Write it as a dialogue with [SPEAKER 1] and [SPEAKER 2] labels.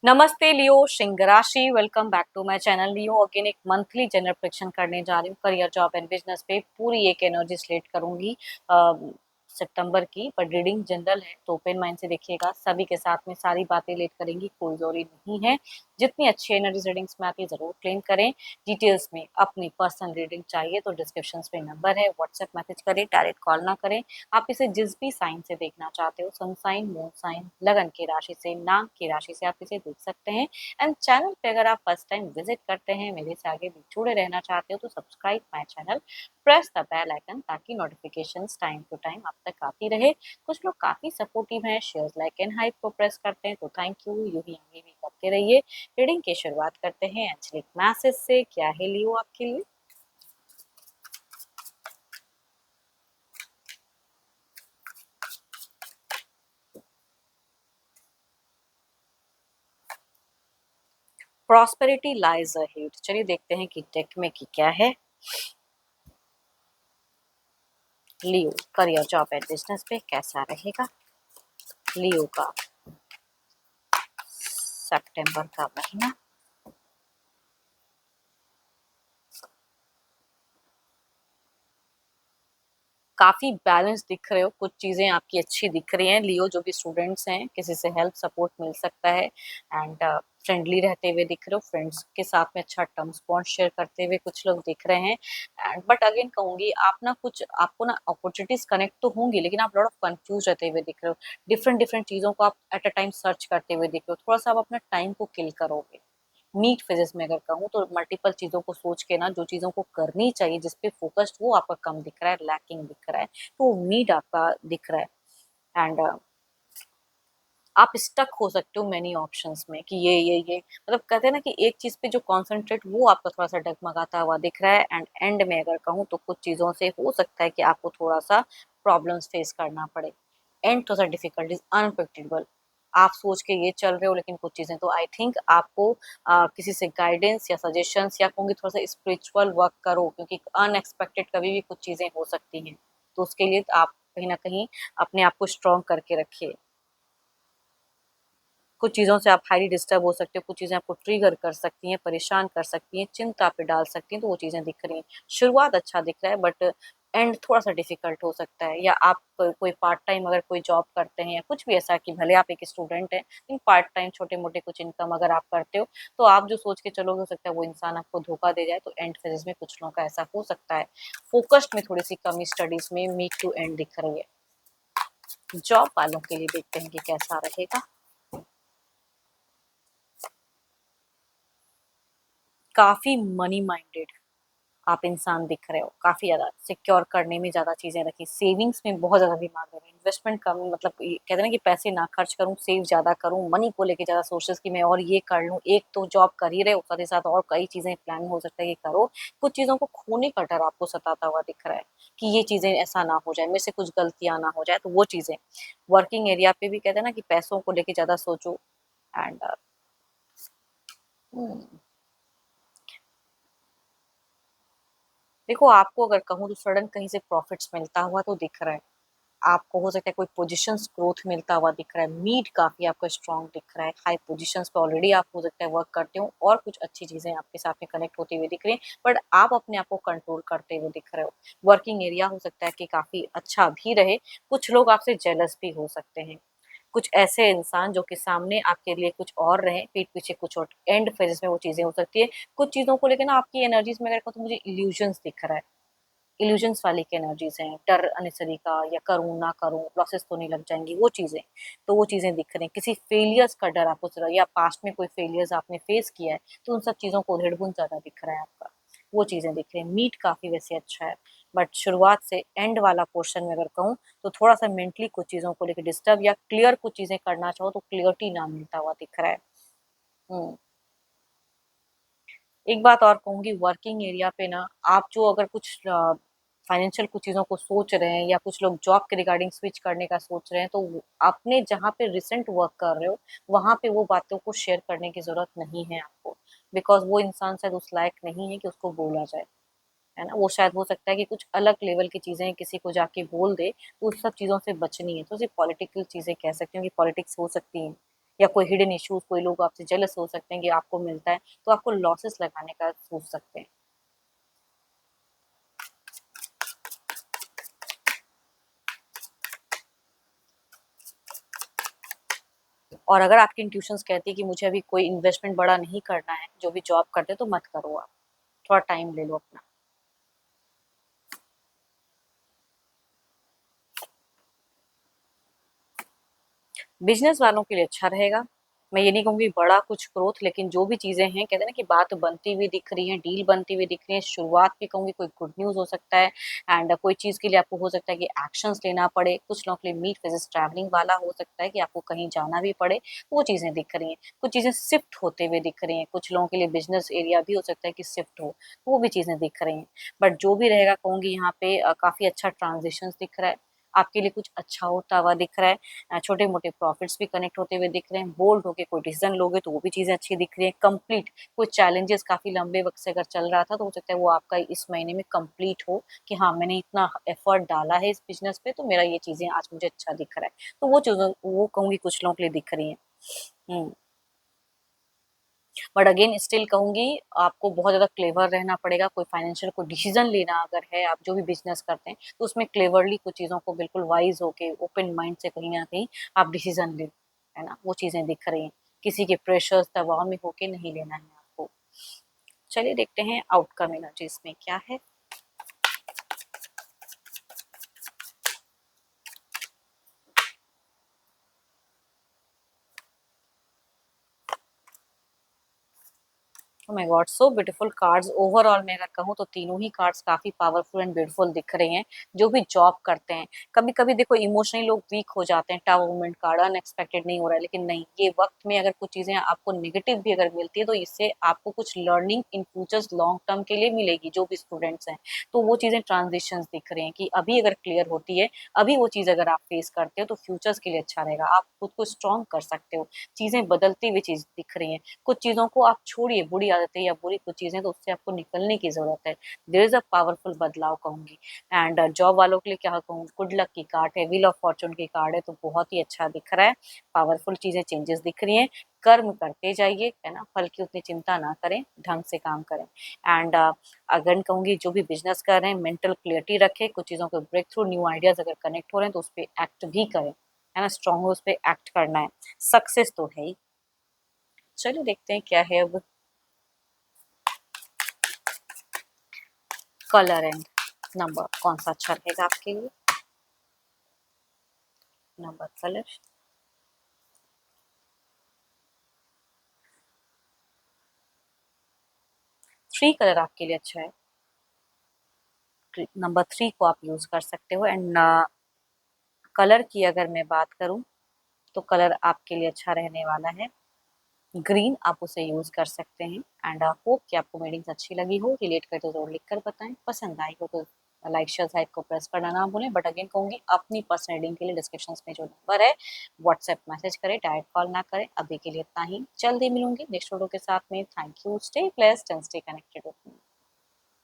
[SPEAKER 1] नमस्ते लियो सिंह राशि। Welcome back to my channel. Leo again एक मंथली जनरल प्रेडिक्शन करने जा रही हूँ करियर जॉब एंड बिजनेस पे। पूरी एक एनर्जी स्लेट करूंगी सितंबर की, पर रीडिंग जनरल है तो ओपन माइंड से देखिएगा। सभी के साथ में सारी बातें लेट करेंगी, कोई जरूरी नहीं है। जितनी अच्छी एनर्जी रीडिंग्स में आती है जरूर क्लेम करें। डिटेल्स में अपनी पर्सनल रीडिंग चाहिए तो डिस्क्रिप्शन पे नंबर है, व्हाट्सएप मैसेज करें, डायरेक्ट कॉल ना करें। आप इसे जिस भी साइन से देखना चाहते हो, सन साइन, मून साइन, लगन की राशि से, नाम की राशि से आप इसे देख सकते हैं। एंड चैनल पे अगर आप फर्स्ट टाइम विजिट करते हैं, मेरे से आगे भी जुड़े रहना चाहते हो तो subscribe my channel, press the bell icon ताकि नोटिफिकेशंस टाइम टू टाइम आप तक आती रहे। कुछ लोग काफी सपोर्टिव हैं, शेयर्स लाइक एंड हाइप को प्रेस करते हैं तो थैंक यू। यूं ही आगे भी करते रहिए। रीडिंग की शुरुआत करते हैं एंजेलिक मैसेज से। क्या है लियो आपके लिए? Prosperity lies ahead. चलिए देखते हैं कि डेक में की क्या है। लियो करियर जॉब एंड बिजनेस पे कैसा रहेगा लियो का सितंबर का महीना। काफी बैलेंस दिख रहे हो, कुछ चीजें आपकी अच्छी दिख रही हैं लियो। जो भी स्टूडेंट्स हैं, किसी से हेल्प सपोर्ट मिल सकता है। एंड फ्रेंडली रहते हुए दिख रहे हो, फ्रेंड्स के साथ में अच्छा टर्म्स बॉन्ड शेयर करते हुए कुछ लोग दिख रहे हैं। एंड बट अगेन कहूंगी, आप ना कुछ आपको ना अपॉर्चुनिटीज कनेक्ट तो होंगी, लेकिन आप लॉट ऑफ कंफ्यूज रहते हुए दिख रहे हो। डिफरेंट डिफरेंट चीजों को आप एट अ टाइम सर्च करते हुए दिख रहे हो। थोड़ा सा आप अपना टाइम को किल करोगे। नीट फेजेस में अगर कहूँ तो मल्टीपल चीजों को सोच के ना, जो चीजों को करनी चाहिए, जिस पे फोकस्ड, वो आपका कम दिख रहा है, लैकिंग दिख रहा है। तो नीड आपका दिख रहा है। एंड आप स्टक हो सकते हो मैनी ऑप्शंस में कि ये मतलब कहते हैं ना कि एक चीज पे जो कॉन्सेंट्रेट, वो आपका थोड़ा सा डगमगाता हुआ दिख रहा है। एंड एंड में अगर कहूँ तो कुछ चीजों से हो सकता है कि आपको थोड़ा सा प्रॉब्लम्स फेस करना पड़े। एंड थोड़ा सा डिफिकल्टीज अनप्रेडिक्टेबल। आप सोच के ये चल रहे हो, लेकिन कुछ चीजें तो आई थिंक आपको किसी से गाइडेंस या सजेशंस, या कहूँगी थोड़ा सा स्पिरिचुअल वर्क करो, क्योंकि अनएक्सपेक्टेड कभी भी कुछ चीजें हो सकती हैं। तो उसके लिए आप कहीं ना कहीं अपने आप को स्ट्रॉन्ग करके रखिए। कुछ चीज़ों से आप हाईली डिस्टर्ब हो सकते हो, कुछ चीज़ें आपको ट्रिगर कर सकती हैं, परेशान कर सकती हैं, चिंता पे डाल सकती हैं, तो वो चीज़ें दिख रही हैं। शुरुआत अच्छा दिख रहा है, बट एंड थोड़ा-सा डिफ़िकल्ट हो सकता है। या आप कोई पार्ट टाइम अगर कोई जॉब करते हैं, या कुछ भी ऐसा कि भले आप एक स्टूडेंट हैं, लेकिन पार्ट टाइम छोटे-मोटे कुछ इनकम अगर आप करते हो, तो आप जो सोच के चलोगे, हो सकता है वो इंसान आपको धोखा दे जाए। तो एंड फेजेज़ में कुछ लोगों का ऐसा हो सकता है। फ़ोकस्ड में थोड़ी-सी कमी स्टडीज़ में मिड टू एंड दिख रही है। जॉब वालों के लिए देखते हैं कि कैसा रहेगा। काफ़ी मनी माइंडेड आप इंसान दिख रहे हो, काफ़ी ज़्यादा सिक्योर करने में ज़्यादा चीज़ें रखी, सेविंग्स में बहुत ज़्यादा दिमाग लगे, इन्वेस्टमेंट कम, मतलब ये कहते हैं ना कि पैसे ना खर्च करूँ, सेव ज़्यादा करूँ, मनी को लेके ज़्यादा सोचेस कि मैं और ये कर लूँ। एक तो जॉब कर ही रहे हो, साथ ही साथ और कई चीज़ें प्लान हो सकता है कि करो। कुछ चीज़ों को खोने का डर आपको सताता हुआ दिख रहा है कि ये चीज़ें ऐसा ना हो जाए, मेरे से कुछ गलतियाँ ना हो जाए, तो वो चीज़ें। वर्किंग एरिया पे भी कहते हैं ना कि पैसों को लेके ज़्यादा सोचो। एंड देखो, आपको अगर कहूँ तो सडन कहीं से प्रॉफिट्स मिलता हुआ तो दिख रहा है। आपको हो सकता है कोई पोजीशंस ग्रोथ मिलता हुआ दिख रहा है। मीड काफ़ी आपका स्ट्रॉन्ग दिख रहा है। हाई पोजीशंस पे ऑलरेडी आप हो सकता है वर्क करते हो, और कुछ अच्छी चीज़ें आपके साथ में कनेक्ट होती हुई दिख रही हैं, बट आप अपने आप को कंट्रोल करते हुए दिख रहे हो। वर्किंग एरिया हो सकता है कि काफ़ी अच्छा भी रहे। कुछ लोग आपसे जेलस भी हो सकते हैं। कुछ ऐसे इंसान जो कि सामने आपके लिए कुछ और रहे, पीठ पीछे कुछ और। एंड फेजेस में वो चीज़ें हो सकती है। कुछ चीज़ों को लेके ना आपकी एनर्जीज़ में अगर कहूँ तो मुझे इल्यूजन्स दिख रहा है। इल्यूजन्स वाली की एनर्जीज हैं, डर अनेसरी का, या करूँ ना करूँ, लॉसेस तो नहीं लग जाएंगी, वो चीज़ें। तो वो चीज़ें दिख रही हैं। किसी फेलियर्स का डर आपको चल रहा है, या पास्ट में कोई फेलियर्स आपने फेस किया है, तो उन सब चीज़ों को उधेड़-बुन ज़्यादा दिख रहा है आपका। वो चीज़ें दिख रही हैं। मीट काफ़ी वैसे अच्छा है, बट शुरुआत से एंड वाला पोर्शन में अगर कहूँ तो थोड़ा-सा मेंटली कुछ चीज़ों को लेके डिस्टर्ब, या क्लियर कुछ चीज़ें करना चाहो तो क्लियरिटी ना मिलता हुआ दिख रहा है। हुँ। एक बात और कहूँगी, वर्किंग एरिया पे ना आप जो अगर कुछ फाइनेंशियल कुछ चीज़ों को सोच रहे हैं, या कुछ लोग जॉब के रिगार्डिंग स्विच करने का सोच रहे हैं, तो आपने जहाँ पे रिसेंट वर्क कर रहे हो, वहाँ पे वो बातों को शेयर करने की ज़रूरत नहीं है आपको। बिकॉज़ वो इंसान शायद उस लायक नहीं है कि उसको बोला जाए, है ना? वो शायद हो सकता है कि कुछ अलग लेवल की चीज़ें किसी को जाके बोल दे, तो उस सब चीज़ों से बचनी है। तो सिर्फ़ पॉलिटिकल चीज़ें कह सकती हूँ कि पॉलिटिक्स हो सकती हैं। या कोई हिडन इश्यूज, कोई लोग आपसे जेलस हो सकते हैं कि आपको मिलता है, तो आपको लॉसेस लगाने का सोच सकते हैं। और अगर आपकी इंट्यूशंस कहती है कि मुझे अभी कोई इन्वेस्टमेंट बड़ा नहीं करना है, जो भी जॉब करते हैं, तो मत करो आप, थोड़ा टाइम ले लो अपना। बिजनेस वालों के लिए अच्छा रहेगा। मैं ये नहीं कहूँगी बड़ा कुछ ग्रोथ, लेकिन जो भी चीज़ें हैं, कहते हैं ना कि बात बनती हुई दिख रही है, डील बनती हुई दिख रही है, शुरुआत भी कहूँगी कोई गुड न्यूज़ हो सकता है। एंड कोई चीज़ के लिए आपको हो सकता है कि एक्शंस लेना पड़े, कुछ लोगों के लिए मीट विजिट ट्रैवलिंग वाला हो सकता है कि आपको कहीं जाना भी पड़े, वो चीज़ें दिख रही हैं। कुछ चीज़ें शिफ्ट होते हुए दिख रही हैं, कुछ लोगों के लिए बिजनेस एरिया भी हो सकता है कि शिफ्ट हो, तो वो भी चीज़ें दिख रही हैं। बट जो भी रहेगा कहूँगी यहाँ पे काफ़ी अच्छा ट्रांजिशंस दिख रहा है, आपके लिए कुछ अच्छा होता हुआ दिख रहा है, छोटे-मोटे प्रॉफिट्स भी कनेक्ट होते हुए दिख रहे हैं, बोल्ड होके कोई डिसीज़न लोगे तो वो भी चीज़ें अच्छी दिख रही हैं, कंप्लीट कोई चैलेंजेस काफ़ी लंबे वक़्त से अगर चल रहा था, तो हो सकता है वो आपका इस महीने में कंप्लीट हो कि हाँ, मैंने इतना एफर्ट डाला है इस बिज़नेस पे, तो मेरा ये चीज़ें आज मुझे अच्छा दिख रहा है। तो वो चीज़ें वो कहूँगी कुछ लोगों के लिए दिख रही हैं। हुँ। बट अगेन स्टिल कहूँगी आपको बहुत ज़्यादा क्लेवर रहना पड़ेगा, कोई फाइनेंशियल कोई डिसीज़न लेना अगर है, आप जो भी बिज़नेस करते हैं, तो उसमें क्लेवरली कुछ चीज़ों को बिल्कुल वाइज़ होके ओपन माइंड से कहीं न कहीं आप डिसीज़न लें, है ना? वो चीज़ें दिख रही हैं। किसी के प्रेशर्स, दबाव में होके नहीं लेना है आपको। चलिए देखते हैं आउटकम एनर्जी इसमें क्या है। Oh my God! So beautiful cards. Overall मैं अगर कहूँ तो तीनों ही कार्ड्स काफ़ी पावरफुल एंड ब्यूटीफुल दिख रही हैं। जो भी जॉब करते हैं, कभी-कभी देखो इमोशनली लोग वीक हो जाते हैं, टावर मोमेंट कार्ड अनएक्सपेक्टेड नहीं हो रहा है, लेकिन नहीं, ये वक़्त में अगर कुछ चीज़ें आपको नेगेटिव भी अगर मिलती है, तो इससे आपको कुछ लर्निंग इन फ्यूचर्स लॉन्ग टर्म के लिए मिलेगी, जो भी स्टूडेंट्स हैं। तो वो चीज़ें ट्रांज़िशंस दिख रही हैं कि अभी अगर क्लियर होती है, अभी वो चीज़ अगर आप फेस करते हो, तो फ्यूचर्स के लिए अच्छा रहेगा। आप खुद को स्ट्रॉन्ग कर सकते हो। चीज़ें बदलती हुई चीज़ दिख रही हैं। कुछ चीज़ों को आप छोड़िए, बुरी आदतें या बुरी कुछ चीज़ें तो उससे आपको निकलने की ज़रूरत है। देयर इज़ अ पावरफुल बदलाव कहूँगी। एंड जॉब वालों के लिए क्या कहूँ, गुड लक की कार्ड है, व्हील ऑफ फॉर्च्यून की कार्ड है, तो बहुत ही अच्छा दिख रहा है। पावरफुल चीज़ें चेंजेस दिख रही हैं। कर्म करते जाइए, है ना? फल की उतनी चिंता ना करें, ढंग से काम करें। एंड अगेन कहूँगी जो भी बिज़नेस कर रहे हैं मेंटल क्लैरिटी रखें, कुछ चीज़ों को ब्रेक थ्रू न्यू आइडियाज़ अगर कनेक्ट हो रहे हैं तो उसपे एक्ट भी करें, है ना? स्ट्रॉन्ग उस पे एक्ट करना है। सक्सेस तो है ही। चलिए देखते हैं क्या है अब। कलर एंड नंबर कौन सा अच्छा रहेगा आपके लिए? Number colour. 3 कलर आपके लिए अच्छा है। नंबर 3 को आप यूज़ कर सकते हो। एंड कलर की अगर मैं बात करूँ तो कलर आपके लिए अच्छा रहने वाला है ग्रीन, आप उसे यूज़ कर सकते हैं। एंड होप कि आपको मीटिंग्स अच्छी लगी हो, रिलेट करे तो ज़रूर लिख कर बताएँ, पसंद आई हो तो लाइक शेयर साइट को प्रेस करना ना भूलें। बट अगेन कहूँगी अपनी पर्सनल रीडिंग के लिए डिस्क्रिप्शंस में जो नंबर है व्हाट्सएप मैसेज करें, डायरेक्ट कॉल ना करें। अभी के लिए इतना ही, जल्दी मिलूंगी नेक्स्ट वीडियो के साथ में। Thank you, stay blessed and stay connected with me.